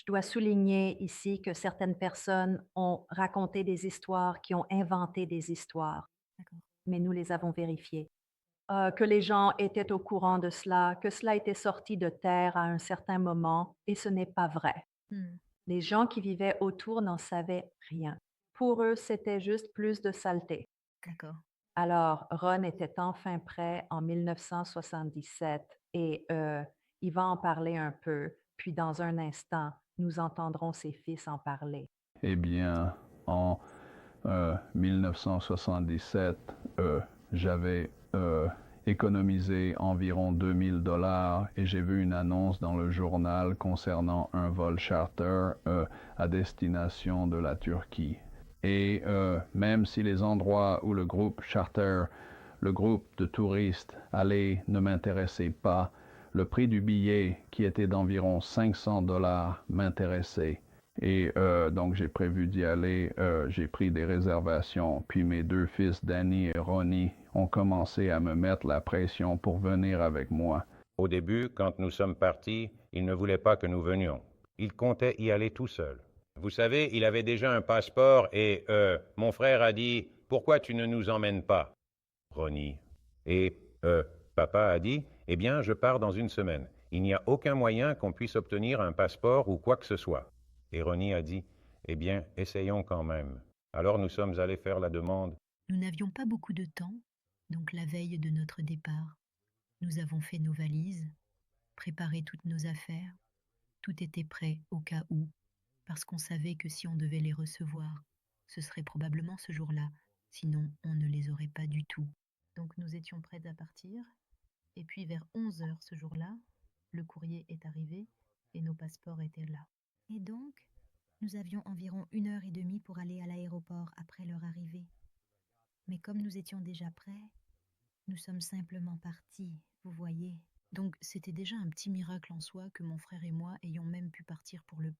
Je dois souligner ici que certaines personnes ont raconté des histoires, qui ont inventé des histoires, D'accord. mais nous les avons vérifiées. Que les gens étaient au courant de cela, que cela était sorti de terre à un certain moment, et ce n'est pas vrai. Mmh. Les gens qui vivaient autour n'en savaient rien. Pour eux, c'était juste plus de saleté. D'accord. Alors, Ron était enfin prêt en 1977 et il va en parler un peu, puis dans un instant, nous entendrons ses fils en parler. Eh bien, en 1977, j'avais économisé environ 2000 $ et j'ai vu une annonce dans le journal concernant un vol charter à destination de la Turquie. Et même si les endroits où le groupe charter, le groupe de touristes allait ne m'intéressait pas, le prix du billet, qui était d'environ 500 $ m'intéressait. Et donc j'ai prévu d'y aller, j'ai pris des réservations, puis mes deux fils, Danny et Ronnie, ont commencé à me mettre la pression pour venir avec moi. Au début, quand nous sommes partis, il ne voulait pas que nous venions. Il comptait y aller tout seul. Vous savez, il avait déjà un passeport et mon frère a dit pourquoi tu ne nous emmènes pas, Ronnie. Et papa a dit eh bien, je pars dans une semaine. Il n'y a aucun moyen qu'on puisse obtenir un passeport ou quoi que ce soit. Et Ronnie a dit eh bien, essayons quand même. Alors nous sommes allés faire la demande. Nous n'avions pas beaucoup de temps, donc la veille de notre départ, nous avons fait nos valises, préparé toutes nos affaires. Tout était prêt au cas où, parce qu'on savait que si on devait les recevoir, ce serait probablement ce jour-là, sinon on ne les aurait pas du tout. Donc nous étions prêts à partir, et puis vers 11 heures ce jour-là, le courrier est arrivé et nos passeports étaient là. Et donc, nous avions environ 1 heure et demie pour aller à l'aéroport après leur arrivée. Mais comme nous étions déjà prêts, nous sommes simplement partis, vous voyez. Donc c'était déjà un petit miracle en soi que mon frère et moi ayons même pu partir pour le